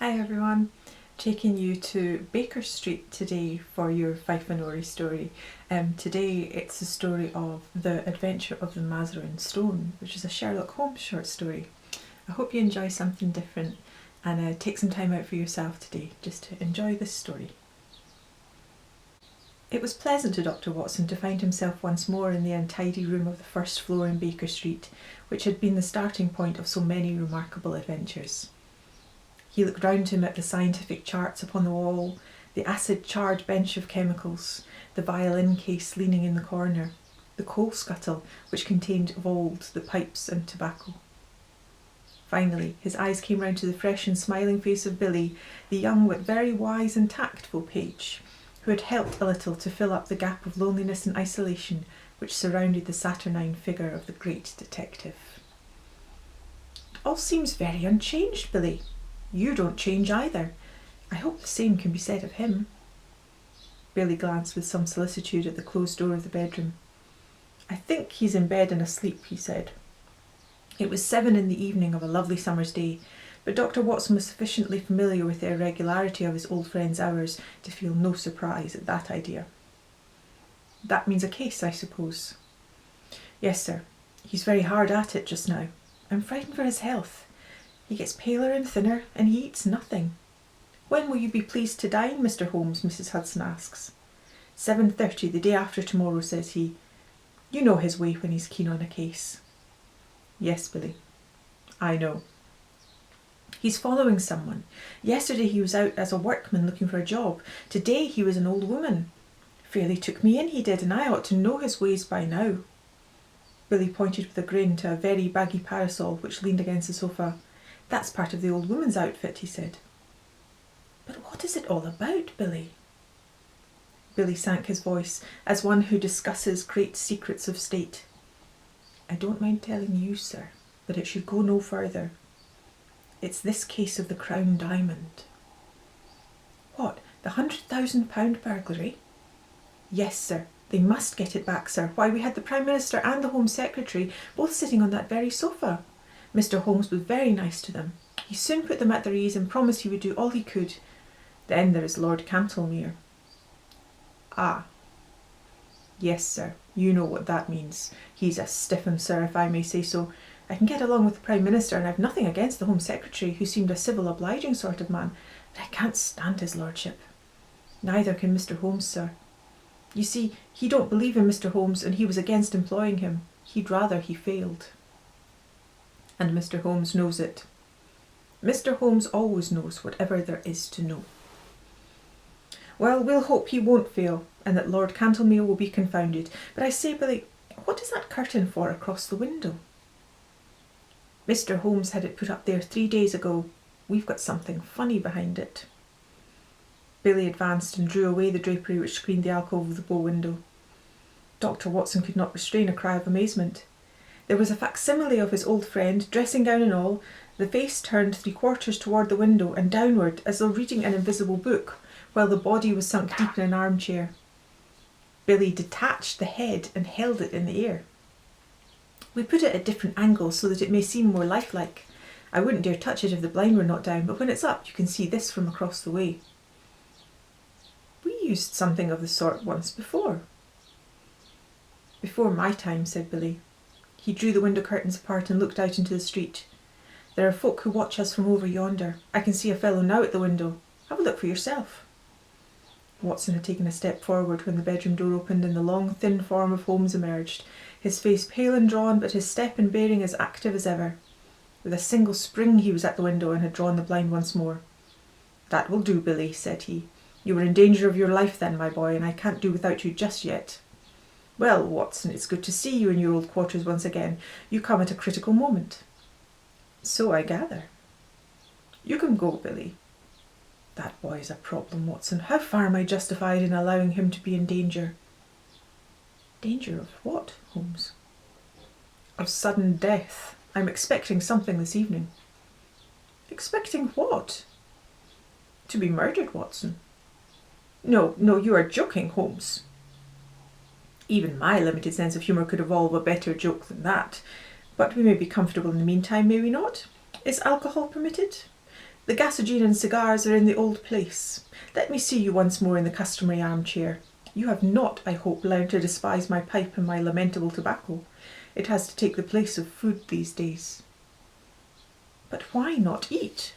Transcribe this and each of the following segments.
Hi everyone, taking you to Baker Street today for your Fifeanory story. Today it's the story of The Adventure of the Mazarin Stone, which is a Sherlock Holmes short story. I hope you enjoy something different and take some time out for yourself today just to enjoy this story. It was pleasant to Dr. Watson to find himself once more in the untidy room of the first floor in Baker Street, which had been the starting point of so many remarkable adventures. He looked round him at the scientific charts upon the wall, the acid-charred bench of chemicals, the violin case leaning in the corner, the coal scuttle which contained of old the pipes and tobacco. Finally, his eyes came round to the fresh and smiling face of Billy, the young but very wise and tactful page, who had helped a little to fill up the gap of loneliness and isolation which surrounded the saturnine figure of the great detective. "It all seems very unchanged, Billy. You don't change either. I hope the same can be said of him." Billy glanced with some solicitude at the closed door of the bedroom. "I think he's in bed and asleep," he said. It was 7 in the evening of a lovely summer's day, but Dr. Watson was sufficiently familiar with the irregularity of his old friend's hours to feel no surprise at that idea. "That means a case, I suppose?" "Yes, sir. He's very hard at it just now. I'm frightened for his health. He gets paler and thinner, and he eats nothing." "When will you be pleased to dine, Mr. Holmes?" Mrs. Hudson asks. 7:30, the day after tomorrow," says he. "You know his way when he's keen on a case." "Yes, Billy, I know. He's following someone. Yesterday he was out as a workman looking for a job. Today he was an old woman. Fairly took me in, he did, and I ought to know his ways by now." Billy pointed with a grin to a very baggy parasol which leaned against the sofa. "That's part of the old woman's outfit," he said. "But what is it all about, Billy?" Billy sank his voice, as one who discusses great secrets of state. "I don't mind telling you, sir, but it should go no further. It's this case of the Crown Diamond." "What, the £100,000 burglary?" "Yes, sir. They must get it back, sir. Why, we had the Prime Minister and the Home Secretary both sitting on that very sofa. Mr. Holmes was very nice to them. He soon put them at their ease and promised he would do all he could. Then there is Lord Cantlemere." "Ah. Yes, sir. You know what that means. He's a stiff 'un, sir, if I may say so. I can get along with the Prime Minister, and I've nothing against the Home Secretary, who seemed a civil, obliging sort of man, but I can't stand his lordship. Neither can Mr. Holmes, sir. You see, he don't believe in Mr. Holmes, and he was against employing him. He'd rather he failed. And Mr. Holmes knows it. Mr. Holmes always knows whatever there is to know. Well, we'll hope he won't fail, and that Lord Cantlemere will be confounded. But I say, Billy, what is that curtain for across the window?" "Mr. Holmes had it put up there 3 days ago. We've got something funny behind it." Billy advanced and drew away the drapery which screened the alcove of the bow window. Dr. Watson could not restrain a cry of amazement. There was a facsimile of his old friend, dressing gown and all, the face turned 3/4 toward the window and downward as though reading an invisible book, while the body was sunk deep in an armchair. Billy detached the head and held it in the air. "We put it at different angles so that it may seem more lifelike. I wouldn't dare touch it if the blind were not down, but when it's up you can see this from across the way." "We used something of the sort once before." "Before my time," said Billy. He drew the window curtains apart and looked out into the street. "There are folk who watch us from over yonder. I can see a fellow now at the window. Have a look for yourself." Watson had taken a step forward when the bedroom door opened and the long, thin form of Holmes emerged, his face pale and drawn, but his step and bearing as active as ever. With a single spring he was at the window and had drawn the blind once more. "That will do, Billy," said he. "You were in danger of your life then, my boy, and I can't do without you just yet. Well, Watson, it's good to see you in your old quarters once again. You come at a critical moment." "So I gather." "You can go, Billy." "That boy is a problem, Watson. How far am I justified in allowing him to be in danger?" "Danger of what, Holmes?" "Of sudden death. I'm expecting something this evening." "Expecting what?" "To be murdered, Watson." No, you are joking, Holmes." Even my limited sense of humour could evolve a better joke than that. But we may be comfortable in the meantime, may we not? Is alcohol permitted? The gasogene and cigars are in the old place. Let me see you once more in the customary armchair. You have not, I hope, learned to despise my pipe and my lamentable tobacco. It has to take the place of food these days. But why not eat?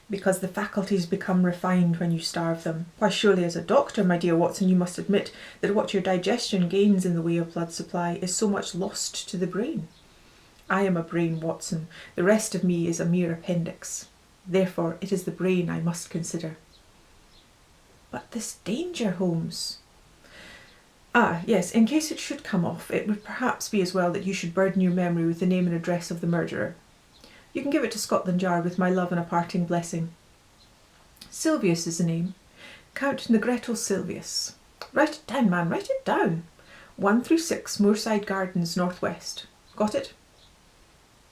Because the faculties become refined when you starve them. Why, surely as a doctor, my dear Watson, you must admit that what your digestion gains in the way of blood supply is so much lost to the brain. I am a brain, Watson. The rest of me is a mere appendix. Therefore, it is the brain I must consider. But this danger, Holmes. Ah, yes, in case it should come off, it would perhaps be as well that you should burden your memory with the name and address of the murderer. You can give it to Scotland Yard with my love and a parting blessing. Silvius is the name. Count Negretto Silvius. Write it down, man, write it down. 136 Moorside Gardens, northwest. Got it?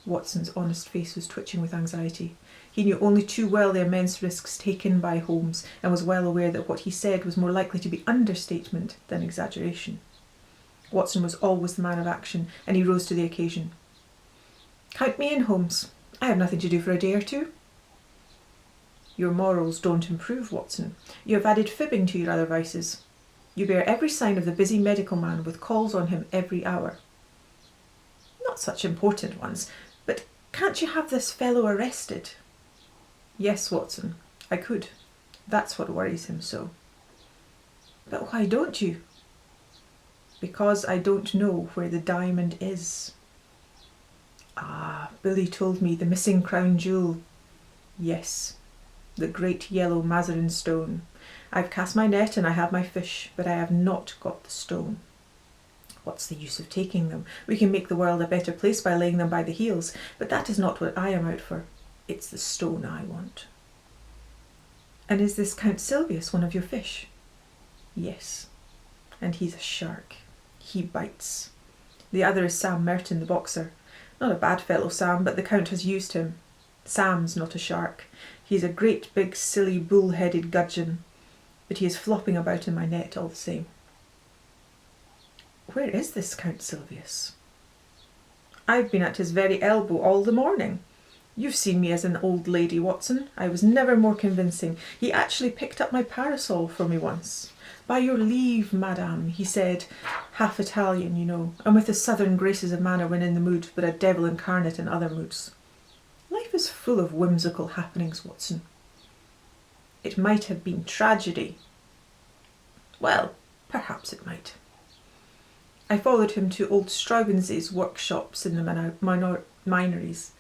Watson's honest face was twitching with anxiety. He knew only too well the immense risks taken by Holmes, and was well aware that what he said was more likely to be understatement than exaggeration. Watson was always the man of action, and he rose to the occasion. Count me in, Holmes. I have nothing to do for a day or two. Your morals don't improve, Watson. You have added fibbing to your other vices. You bear every sign of the busy medical man with calls on him every hour. Not such important ones, but can't you have this fellow arrested? Yes, Watson, I could. That's what worries him so. But why don't you? Because I don't know where the diamond is. Ah, Billy told me the missing crown jewel. Yes, the great yellow Mazarin stone. I've cast my net and I have my fish, but I have not got the stone. What's the use of taking them? We can make the world a better place by laying them by the heels, but that is not what I am out for. It's the stone I want. And is this Count Silvius one of your fish? Yes, and he's a shark. He bites. The other is Sam Merton, the boxer. Not a bad fellow, Sam, but the Count has used him. Sam's not a shark. He's a great big silly bull-headed gudgeon, but he is flopping about in my net all the same. Where is this Count Silvius? I've been at his very elbow all the morning. You've seen me as an old lady, Watson. I was never more convincing. He actually picked up my parasol for me once. By your leave, madame, he said, half Italian, you know, and with the southern graces of manner when in the mood, but a devil incarnate in other moods. Life is full of whimsical happenings, Watson. It might have been tragedy. Well, perhaps it might. I followed him to old Straubenzé's workshops in the Minories.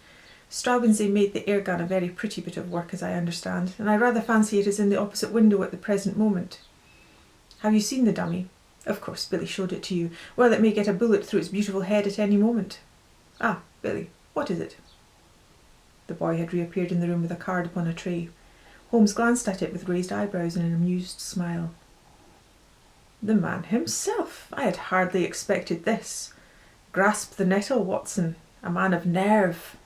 Straubenzé made the air gun a very pretty bit of work, as I understand, and I rather fancy it is in the opposite window at the present moment. Have you seen the dummy? Of course, Billy showed it to you. Well, it may get a bullet through its beautiful head at any moment. Ah, Billy, what is it? The boy had reappeared in the room with a card upon a tray. Holmes glanced at it with raised eyebrows and an amused smile. The man himself! I had hardly expected this. Grasp the nettle, Watson. A man of nerve.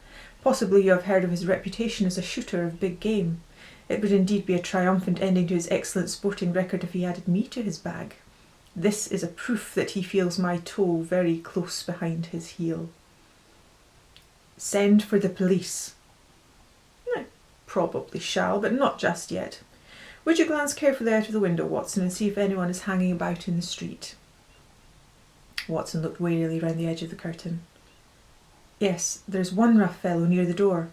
Possibly you have heard of his reputation as a shooter of big game. It would indeed be a triumphant ending to his excellent sporting record if he added me to his bag. This is a proof that he feels my toe very close behind his heel. Send for the police. I probably shall, but not just yet. Would you glance carefully out of the window, Watson, and see if anyone is hanging about in the street? Watson looked warily round the edge of the curtain. Yes, there's one rough fellow near the door.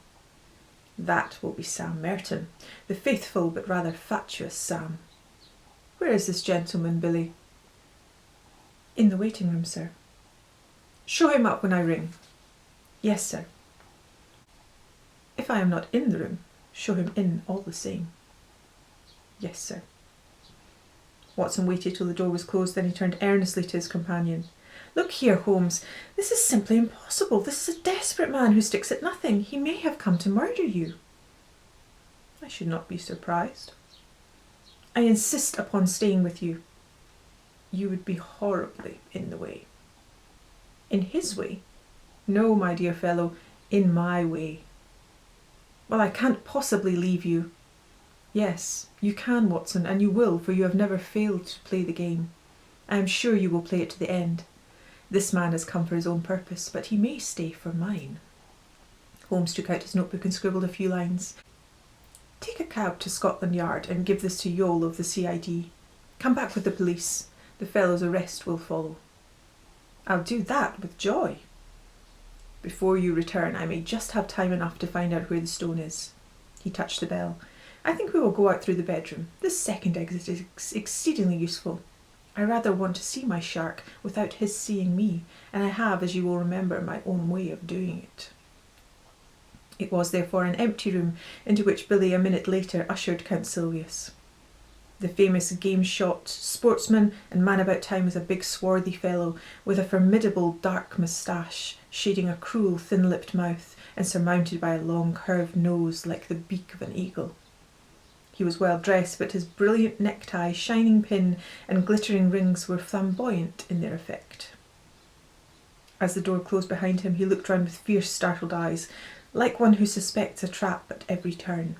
That will be Sam Merton, the faithful but rather fatuous Sam. Where is this gentleman, Billy? In the waiting room, sir. Show him up when I ring. Yes, sir. If I am not in the room, show him in all the same. Yes, sir. Watson waited till the door was closed, then he turned earnestly to his companion. Look here, Holmes, this is simply impossible. This is a desperate man who sticks at nothing. He may have come to murder you. I should not be surprised. I insist upon staying with you. You would be horribly in the way. In his way? No, my dear fellow, in my way. Well, I can't possibly leave you. Yes, you can, Watson, and you will, for you have never failed to play the game. I am sure you will play it to the end. This man has come for his own purpose, but he may stay for mine. Holmes took out his notebook and scribbled a few lines. take a cab to Scotland Yard and give this to Yole of the CID. Come back with the police. The fellow's arrest will follow." "I'll do that with joy." "Before you return, I may just have time enough to find out where the stone is." He touched the bell. "I think we will go out through the bedroom. This second exit is exceedingly useful. I rather want to see my shark without his seeing me, and I have, as you will remember, my own way of doing it." It was therefore an empty room into which Billy a minute later ushered Count Silvius. The famous game-shot sportsman and man-about-town was a big swarthy fellow with a formidable dark moustache shading a cruel thin-lipped mouth and surmounted by a long curved nose like the beak of an eagle. He was well dressed, but his brilliant necktie, shining pin and glittering rings were flamboyant in their effect. As the door closed behind him, he looked round with fierce startled eyes, like one who suspects a trap at every turn.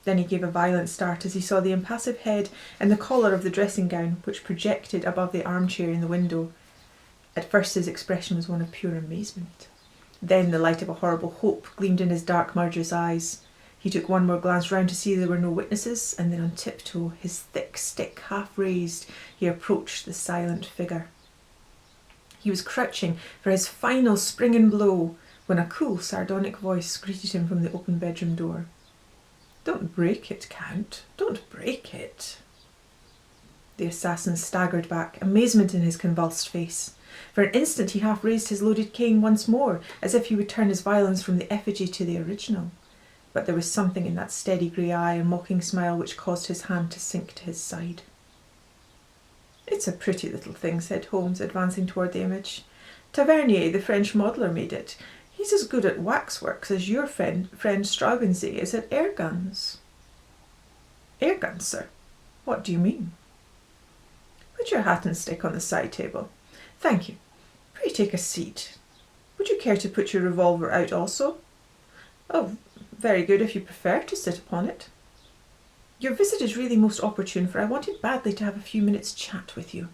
Then he gave a violent start as he saw the impassive head and the collar of the dressing gown which projected above the armchair in the window. At first his expression was one of pure amazement. Then the light of a horrible hope gleamed in his dark murderous eyes. He took one more glance round to see there were no witnesses, and then on tiptoe, his thick stick half raised, he approached the silent figure. He was crouching for his final springing blow when a cool, sardonic voice greeted him from the open bedroom door. "Don't break it, Count. Don't break it." The assassin staggered back, amazement in his convulsed face. For an instant he half raised his loaded cane once more, as if he would turn his violence from the effigy to the original. But there was something in that steady grey eye and mocking smile which caused his hand to sink to his side. "It's a pretty little thing," said Holmes, advancing toward the image. "Tavernier, the French modeller, made it. He's as good at waxworks as your friend Straubensee is at air guns." "Air guns, sir? What do you mean?" "Put your hat and stick on the side table. Thank you. Pray take a seat. Would you care to put your revolver out also?" "Oh, very good, if you prefer to sit upon it." "Your visit is really most opportune, for I wanted badly to have a few minutes' chat with you."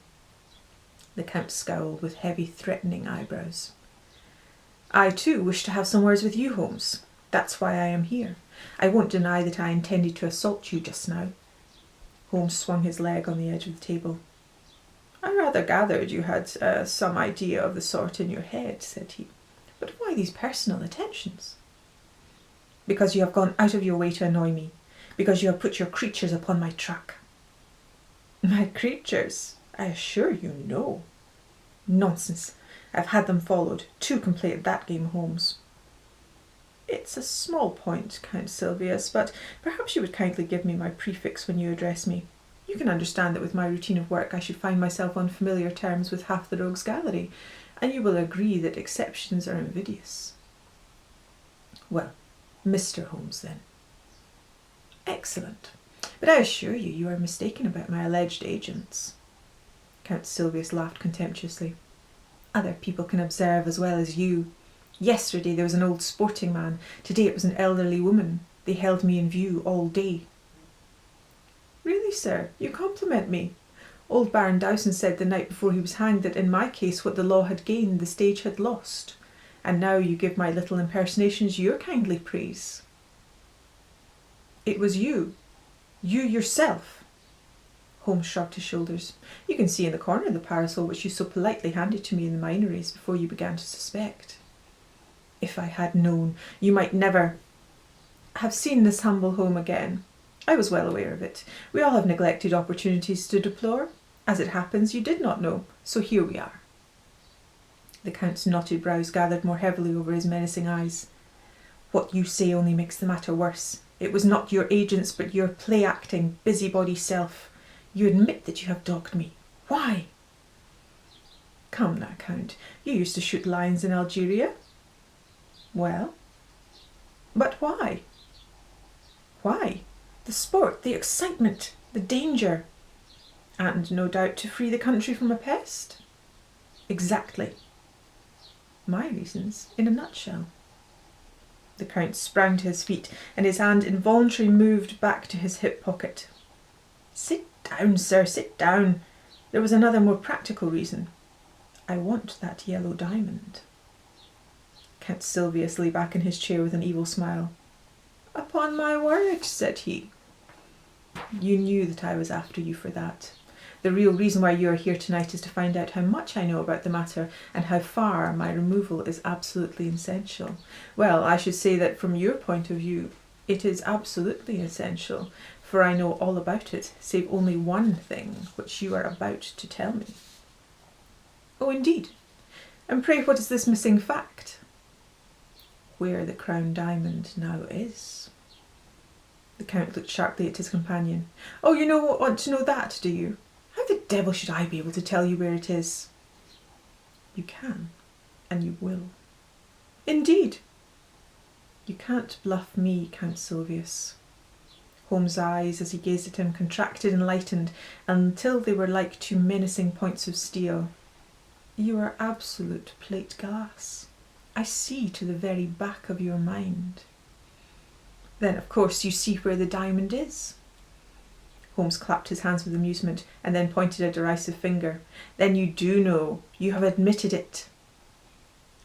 The Count scowled with heavy, threatening eyebrows. "I too wish to have some words with you, Holmes. That's why I am here. I won't deny that I intended to assault you just now." Holmes swung his leg on the edge of the table. "I rather gathered you had some idea of the sort in your head," said he. "But why these personal attentions?" "Because you have gone out of your way to annoy me. Because you have put your creatures upon my track." "My creatures? I assure you, no." "Nonsense. I've had them followed. Two can play at that game, Holmes." "It's a small point, Count Silvius, but perhaps you would kindly give me my prefix when you address me. You can understand that with my routine of work I should find myself on familiar terms with half the rogues' gallery, and you will agree that exceptions are invidious." "Well, Mr. Holmes, then." "Excellent. But I assure you, you are mistaken about my alleged agents." Count Silvius laughed contemptuously. "Other people can observe as well as you. Yesterday there was an old sporting man. Today it was an elderly woman. They held me in view all day." "Really, sir, you compliment me. Old Baron Dowson said the night before he was hanged that in my case what the law had gained the stage had lost. And now you give my little impersonations your kindly praise." "It was you yourself." Holmes shrugged his shoulders. "You can see in the corner of the parasol which you so politely handed to me in the Minories before you began to suspect." "If I had known, you might never have seen this humble home again. I was well aware of it. We all have neglected opportunities to deplore. As it happens, you did not know, so here we are." The Count's knotted brows gathered more heavily over his menacing eyes. "What you say only makes the matter worse. It was not your agents, but your play-acting, busybody self. You admit that you have dogged me. Why?" "Come now, Count. You used to shoot lions in Algeria." "Well?" "But why?" "Why? The sport, the excitement, the danger." "And no doubt to free the country from a pest." "Exactly." "My reasons in a nutshell." The Count sprang to his feet, and his hand involuntarily moved back to his hip pocket. "Sit down, sir, sit down. There was another more practical reason. I want that yellow diamond." Count Silvius lay back in his chair with an evil smile. "Upon Upon my word, said he. You knew that I was after you for that. The real reason why you are here tonight is to find out how much I know about the matter and how far my removal is absolutely essential. Well, I should say that from your point of view, it is absolutely essential, for I know all about it, save only one thing, which you are about to tell me. Oh, indeed. And pray, what is this missing fact? Where the crown diamond now is. The Count looked sharply at his companion. Oh, you want to know that, do you? How the devil should I be able to tell you where it is? You can, and you will. Indeed. You can't bluff me, Count Silvius. Holmes' eyes, as he gazed at him, contracted and lightened until they were like two menacing points of steel. You are absolute plate glass. I see to the very back of your mind. Then, of course, you see where the diamond is. Holmes clapped his hands with amusement and then pointed a derisive finger. Then you do know. You have admitted it.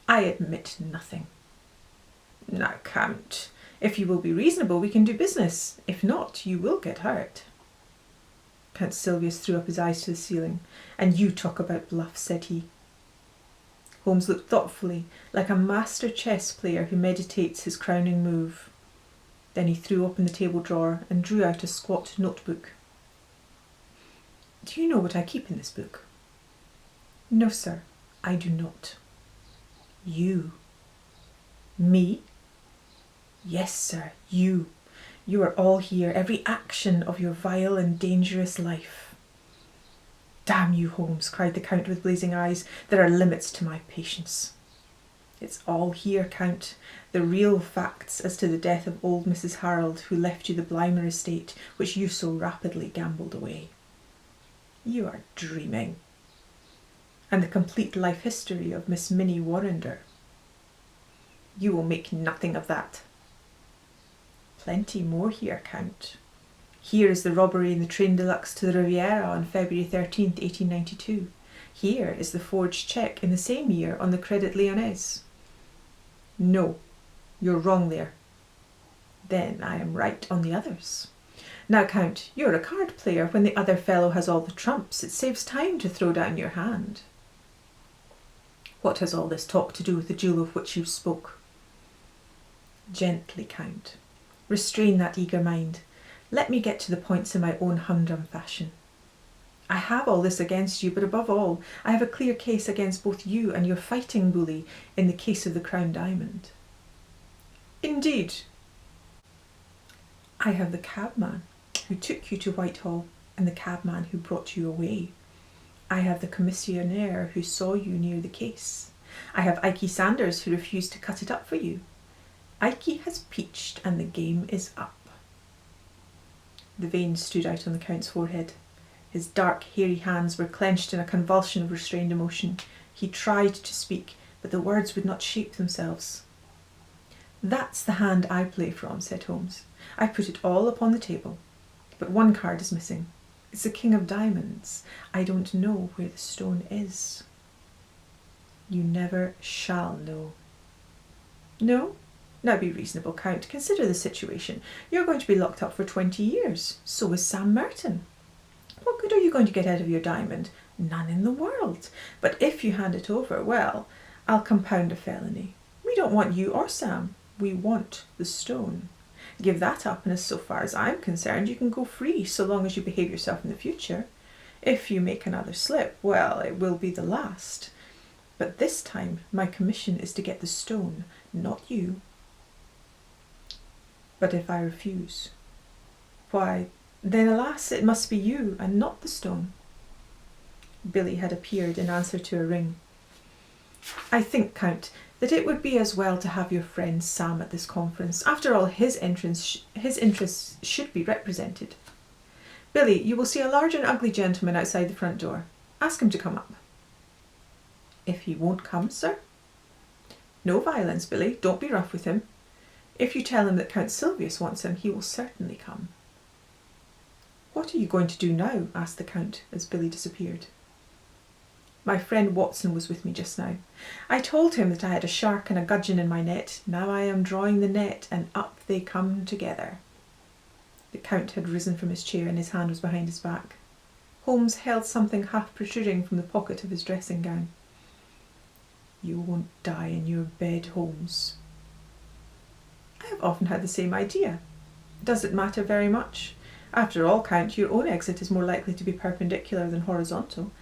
I admit nothing. Now, Count, if you will be reasonable, we can do business. If not, you will get hurt. Count Silvius threw up his eyes to the ceiling. And you talk about bluff, said he. Holmes looked thoughtfully, like a master chess player who meditates his crowning move. Then he threw open the table drawer and drew out a squat notebook. Do you know what I keep in this book? No, sir, I do not. You. Me? Yes, sir, you. You are all here, every action of your vile and dangerous life. Damn you, Holmes, cried the Count with blazing eyes. There are limits to my patience. It's all here, Count. The real facts as to the death of old Mrs. Harold, who left you the Blymer estate, which you so rapidly gambled away. You are dreaming. And the complete life history of Miss Minnie Warrender. You will make nothing of that. Plenty more here, Count. Here is the robbery in the train de luxe to the Riviera on February 13th, 1892. Here is the forged cheque in the same year on the Credit Lyonnais. No, you're wrong there. Then I am right on the others. Now, Count, you're a card player. When the other fellow has all the trumps, it saves time to throw down your hand. What has all this talk to do with the duel of which you spoke? Gently, Count. Restrain that eager mind. Let me get to the points in my own humdrum fashion. I have all this against you, but above all, I have a clear case against both you and your fighting bully in the case of the Crown Diamond. Indeed. I have the cabman who took you to Whitehall and the cabman who brought you away. I have the commissionaire who saw you near the case. I have Ikey Sanders who refused to cut it up for you. Ikey has peached and the game is up. The veins stood out on the Count's forehead. His dark, hairy hands were clenched in a convulsion of restrained emotion. He tried to speak, but the words would not shape themselves. That's the hand I play from, said Holmes. I put it all upon the table. But one card is missing. It's the King of Diamonds. I don't know where the stone is. You never shall know. No? Now be reasonable, Count. Consider the situation. You're going to be locked up for 20 years. So is Sam Merton. What good are you going to get out of your diamond? None in the world. But if you hand it over, well, I'll compound a felony. We don't want you or Sam. We want the stone. Give that up, and as so far as I'm concerned, you can go free so long as you behave yourself in the future. If you make another slip, well, it will be the last. But this time my commission is to get the stone, not you. But if I refuse, why, then alas, it must be you and not the stone. Billy had appeared in answer to a ring. I think, Count, that it would be as well to have your friend Sam at this conference. After all, his interests should be represented. Billy, you will see a large and ugly gentleman outside the front door. Ask him to come up. If he won't come, sir? No violence, Billy. Don't be rough with him. If you tell him that Count Silvius wants him, he will certainly come. What are you going to do now? Asked the Count as Billy disappeared. My friend Watson was with me just now. I told him that I had a shark and a gudgeon in my net. Now I am drawing the net, and up they come together. The Count had risen from his chair and his hand was behind his back. Holmes held something half protruding from the pocket of his dressing gown. You won't die in your bed, Holmes. I have often had the same idea. Does it matter very much? After all, Count, your own exit is more likely to be perpendicular than horizontal.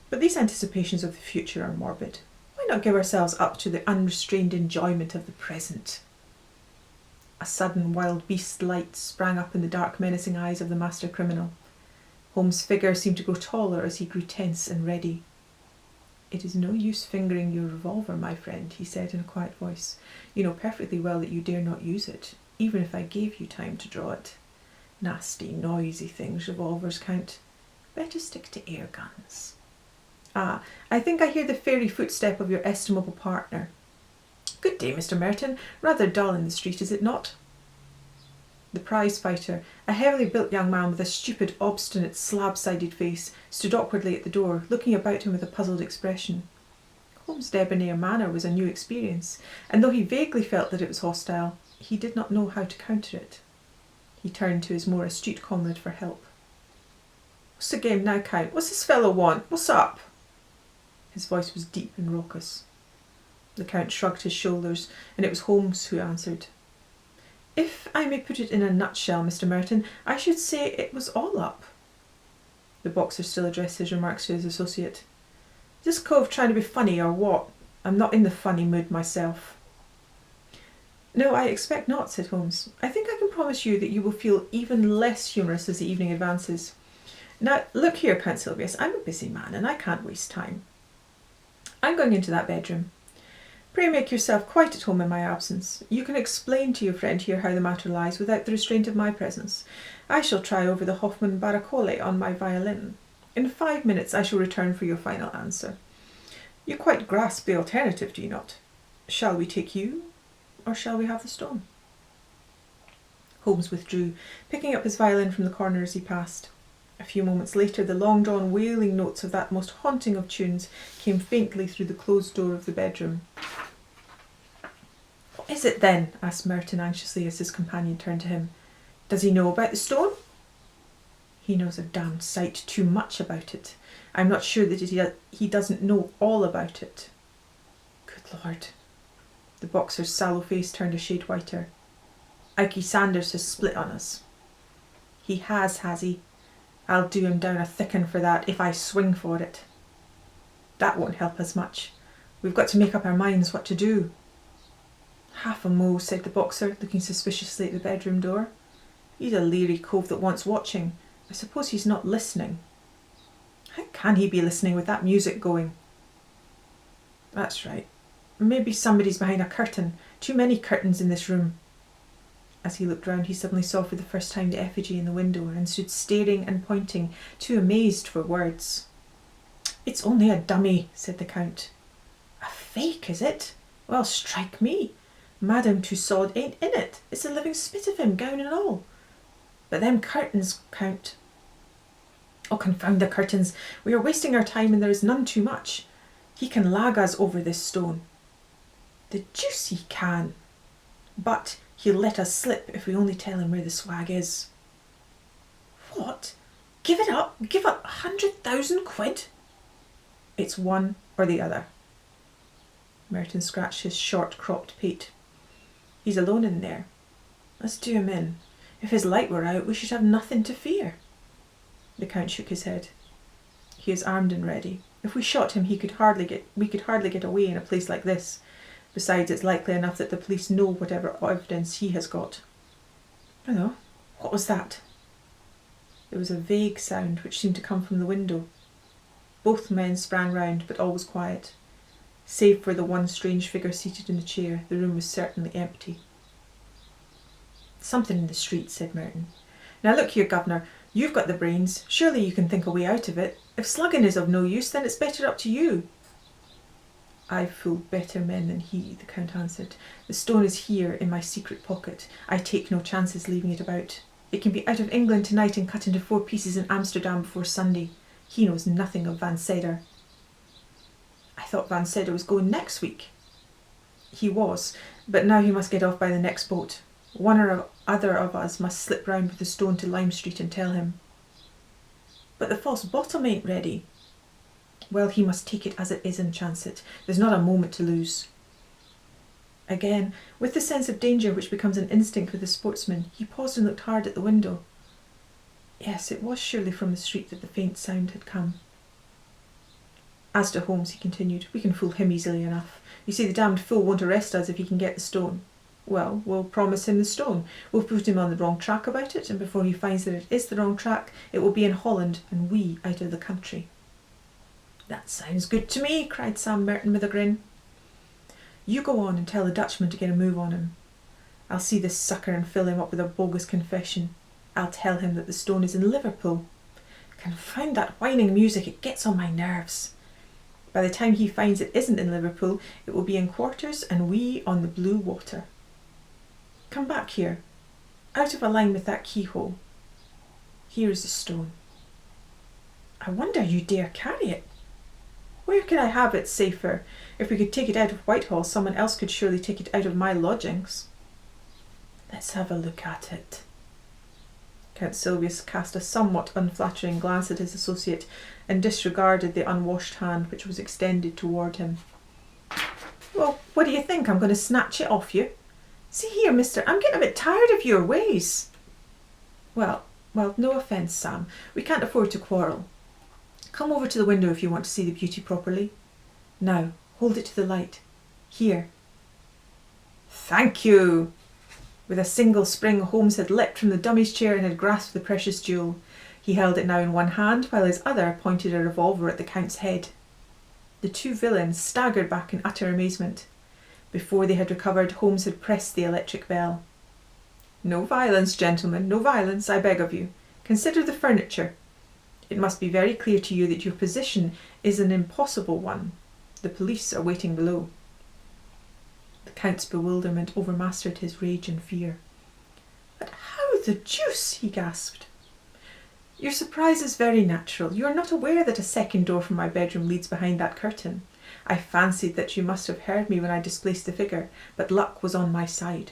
But these anticipations of the future are morbid. Why not give ourselves up to the unrestrained enjoyment of the present? A sudden wild beast light sprang up in the dark, menacing eyes of the master criminal. Holmes' figure seemed to grow taller as he grew tense and ready. It is no use fingering your revolver, my friend, he said in a quiet voice. You know perfectly well that you dare not use it, even if I gave you time to draw it. Nasty, noisy things, revolvers, Count. Better stick to air guns. Ah, I think I hear the fairy footstep of your estimable partner. Good day, Mr. Merton. Rather dull in the street, is it not? The prize fighter, a heavily built young man with a stupid, obstinate, slab-sided face, stood awkwardly at the door, looking about him with a puzzled expression. Holmes' debonair manner was a new experience, and though he vaguely felt that it was hostile, he did not know how to counter it. He turned to his more astute comrade for help. What's the game now, Count? What's this fellow want? What's up? His voice was deep and raucous. The Count shrugged his shoulders, and it was Holmes who answered. If I may put it in a nutshell, Mr. Merton, I should say it was all up. The boxer still addressed his remarks to his associate. Is this cove trying to be funny or what? I'm not in the funny mood myself. No, I expect not, said Holmes. I think I can promise you that you will feel even less humorous as the evening advances. Now, look here, Count Silvius, I'm a busy man and I can't waste time. I'm going into that bedroom. Pray make yourself quite at home in my absence. You can explain to your friend here how the matter lies without the restraint of my presence. I shall try over the Hoffmann Barcarolle on my violin. In 5 minutes I shall return for your final answer. You quite grasp the alternative, do you not? Shall we take you, or shall we have the stone? Holmes withdrew, picking up his violin from the corner as he passed. A few moments later the long-drawn wailing notes of that most haunting of tunes came faintly through the closed door of the bedroom. What is it then? Asked Merton anxiously as his companion turned to him. Does he know about the stone? He knows a damned sight too much about it. I'm not sure that he doesn't know all about it. Good Lord. The boxer's sallow face turned a shade whiter. Ikey Sanders has split on us. He has he? I'll do him down a thick 'un for that if I swing for it. That won't help us much. We've got to make up our minds what to do. Half a mo, said the boxer, looking suspiciously at the bedroom door. He's a leery cove that wants watching. I suppose he's not listening. How can he be listening with that music going? That's right. Maybe somebody's behind a curtain. Too many curtains in this room. As he looked round, he suddenly saw for the first time the effigy in the window and stood staring and pointing, too amazed for words. It's only a dummy, said the Count. A fake, is it? Well, strike me. Madame Tussaud ain't in it. It's a living spit of him, gown and all. But them curtains, Count. Oh, confound the curtains. We are wasting our time and there is none too much. He can lag us over this stone. The deuce he can. But he'll let us slip if we only tell him where the swag is. What? Give it up? Give up 100,000 quid? It's one or the other. Merton scratched his short-cropped pate. He's alone in there. Let's do him in. If his light were out, we should have nothing to fear. The Count shook his head. He is armed and ready. If we shot him, we could hardly get away in a place like this. Besides, it's likely enough that the police know whatever evidence he has got. Hello, what was that? There was a vague sound which seemed to come from the window. Both men sprang round, but all was quiet. Save for the one strange figure seated in the chair, the room was certainly empty. Something in the street, said Merton. Now look here, Governor, you've got the brains. Surely you can think a way out of it. If slugging is of no use, then it's better up to you. I've fooled better men than he, the Count answered. The stone is here in my secret pocket. I take no chances leaving it about. It can be out of England tonight and cut into 4 pieces in Amsterdam before Sunday. He knows nothing of Van Sedder. I thought Van Sedder was going next week. He was, but now he must get off by the next boat. One or other of us must slip round with the stone to Lime Street and tell him. But the false bottom ain't ready. Well, he must take it as it is and chance it. There's not a moment to lose. Again, with the sense of danger which becomes an instinct with a sportsman, he paused and looked hard at the window. Yes, it was surely from the street that the faint sound had come. As to Holmes, he continued, we can fool him easily enough. You see, the damned fool won't arrest us if he can get the stone. Well, we'll promise him the stone. We'll put him on the wrong track about it, and before he finds that it is the wrong track, it will be in Holland, and we out of the country. That sounds good to me, cried Sam Merton with a grin. You go on and tell the Dutchman to get a move on him. I'll see this sucker and fill him up with a bogus confession. I'll tell him that the stone is in Liverpool. Confound that whining music, it gets on my nerves. By the time he finds it isn't in Liverpool, it will be in quarters and we on the blue water. Come back here, out of a line with that keyhole. Here is the stone. I wonder you dare carry it. Where could I have it safer? If we could take it out of Whitehall, someone else could surely take it out of my lodgings. Let's have a look at it. Count Silvius cast a somewhat unflattering glance at his associate and disregarded the unwashed hand which was extended toward him. Well, what do you think? I'm going to snatch it off you. See here, mister, I'm getting a bit tired of your ways. Well, no offence, Sam. We can't afford to quarrel. Come over to the window if you want to see the beauty properly. Now, hold it to the light. Here. Thank you. With a single spring, Holmes had leapt from the dummy's chair and had grasped the precious jewel. He held it now in one hand, while his other pointed a revolver at the Count's head. The two villains staggered back in utter amazement. Before they had recovered, Holmes had pressed the electric bell. No violence, gentlemen, no violence, I beg of you. Consider the furniture. It must be very clear to you that your position is an impossible one. The police are waiting below. The Count's bewilderment overmastered his rage and fear. But how the deuce? He gasped. Your surprise is very natural. You are not aware that a second door from my bedroom leads behind that curtain. I fancied that you must have heard me when I displaced the figure, but luck was on my side.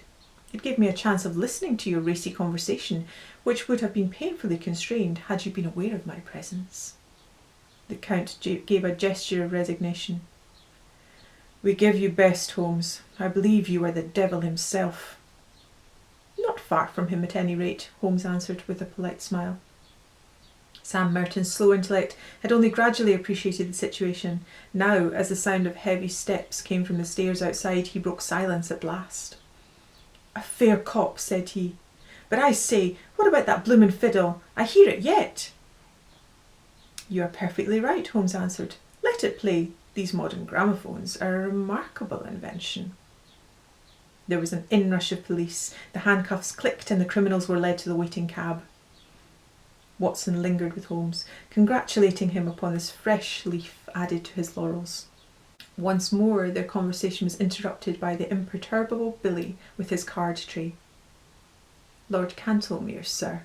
It gave me a chance of listening to your racy conversation, which would have been painfully constrained had you been aware of my presence. The Count gave a gesture of resignation. We give you best, Holmes. I believe you are the devil himself. Not far from him, at any rate, Holmes answered with a polite smile. Sam Merton's slow intellect had only gradually appreciated the situation. Now, as the sound of heavy steps came from the stairs outside, he broke silence at last. A fair cop, said he. But I say, what about that bloomin' fiddle? I hear it yet. You are perfectly right, Holmes answered. Let it play. These modern gramophones are a remarkable invention. There was an inrush of police. The handcuffs clicked and the criminals were led to the waiting cab. Watson lingered with Holmes, congratulating him upon this fresh leaf added to his laurels. Once more their conversation was interrupted by the imperturbable Billy with his card tray. Lord Cantlemere, sir.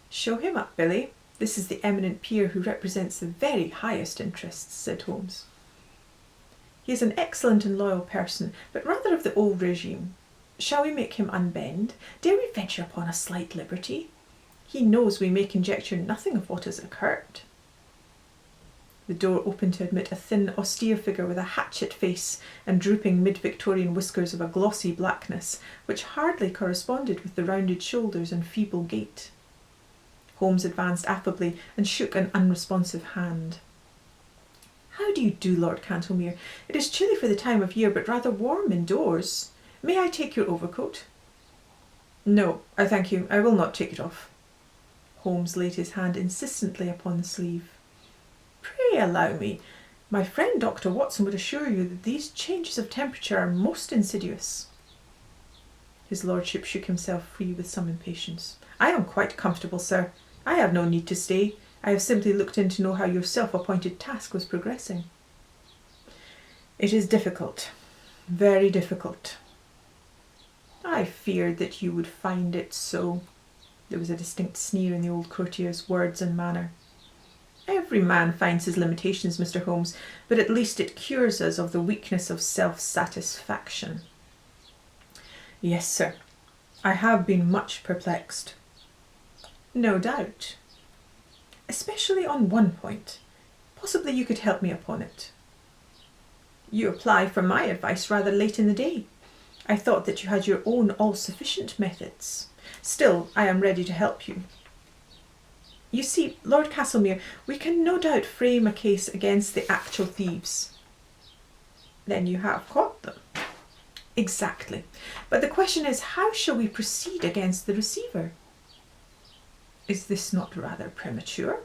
Show him up, Billy. This is the eminent peer who represents the very highest interests, said Holmes. He is an excellent and loyal person, but rather of the old regime. Shall we make him unbend? Dare we venture upon a slight liberty? He knows we may conjecture nothing of what has occurred. The door opened to admit a thin, austere figure with a hatchet face and drooping mid-Victorian whiskers of a glossy blackness, which hardly corresponded with the rounded shoulders and feeble gait. Holmes advanced affably and shook an unresponsive hand. How do you do, Lord Cantlemere? It is chilly for the time of year, but rather warm indoors. May I take your overcoat? No, I thank you. I will not take it off. Holmes laid his hand insistently upon the sleeve. Pray allow me. My friend Dr. Watson would assure you that these changes of temperature are most insidious. His lordship shook himself free with some impatience. I am quite comfortable, sir. I have no need to stay. I have simply looked in to know how your self-appointed task was progressing. It is difficult. Very difficult. I feared that you would find it so. There was a distinct sneer in the old courtier's words and manner. Every man finds his limitations, Mr. Holmes, but at least it cures us of the weakness of self-satisfaction. Yes, sir. I have been much perplexed. No doubt. Especially on one point. Possibly you could help me upon it. You apply for my advice rather late in the day. I thought that you had your own all-sufficient methods. Still, I am ready to help you. You see, Lord Castlemere, we can no doubt frame a case against the actual thieves. Then you have caught them. Exactly. But the question is, how shall we proceed against the receiver? Is this not rather premature?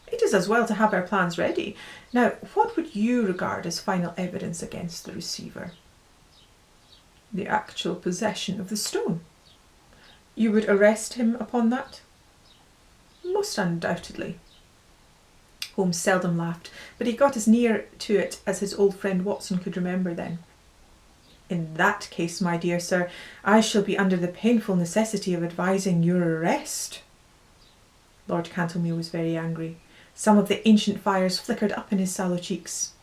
It is as well to have our plans ready. Now, what would you regard as final evidence against the receiver? The actual possession of the stone. You would arrest him upon that? Most undoubtedly. Holmes seldom laughed, but he got as near to it as his old friend Watson could remember then. In that case, my dear sir, I shall be under the painful necessity of advising your arrest. Lord Castlemere was very angry. Some of the ancient fires flickered up in his sallow cheeks.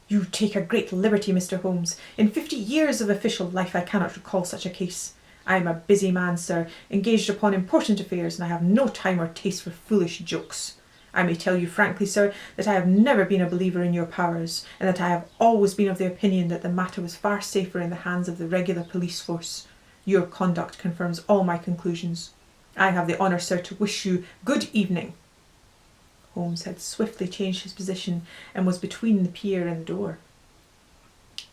You take a great liberty, Mr. Holmes. In 50 years of official life I cannot recall such a case. I am a busy man, sir, engaged upon important affairs, and I have no time or taste for foolish jokes. I may tell you frankly, sir, that I have never been a believer in your powers, and that I have always been of the opinion that the matter was far safer in the hands of the regular police force. Your conduct confirms all my conclusions. I have the honour, sir, to wish you good evening. Holmes had swiftly changed his position and was between the pier and the door.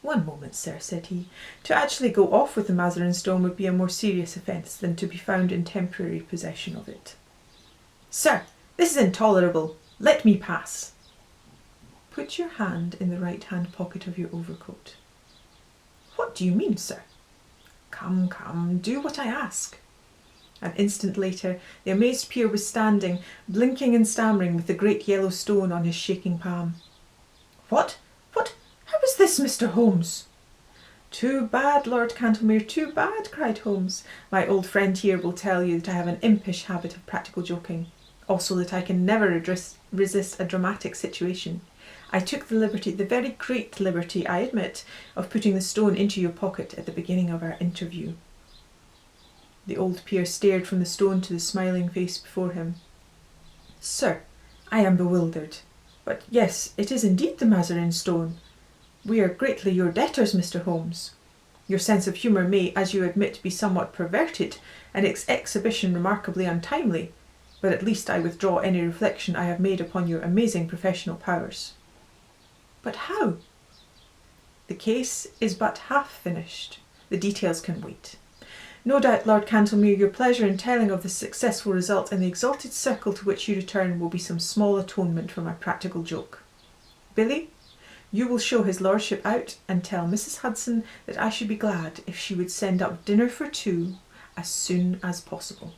One moment, sir, said he. To actually go off with the Mazarin stone would be a more serious offence than to be found in temporary possession of it. Sir, this is intolerable. Let me pass. Put your hand in the right-hand pocket of your overcoat. What do you mean, sir? Come, come, do what I ask. An instant later, the amazed peer was standing, blinking and stammering, with the great yellow stone on his shaking palm. What? How is this, Mr. Holmes? Too bad, Lord Castlemere, too bad, cried Holmes. My old friend here will tell you that I have an impish habit of practical joking. Also that I can never resist a dramatic situation. I took the liberty, the very great liberty, I admit, of putting the stone into your pocket at the beginning of our interview. The old peer stared from the stone to the smiling face before him. Sir, I am bewildered. But yes, it is indeed the Mazarin stone. We are greatly your debtors, Mr. Holmes. Your sense of humour may, as you admit, be somewhat perverted, and its exhibition remarkably untimely, but at least I withdraw any reflection I have made upon your amazing professional powers. But how? The case is but half finished. The details can wait. No doubt, Lord Castlemere, your pleasure in telling of the successful result in the exalted circle to which you return will be some small atonement for my practical joke. Billy, you will show his lordship out and tell Mrs. Hudson that I should be glad if she would send up dinner for two as soon as possible.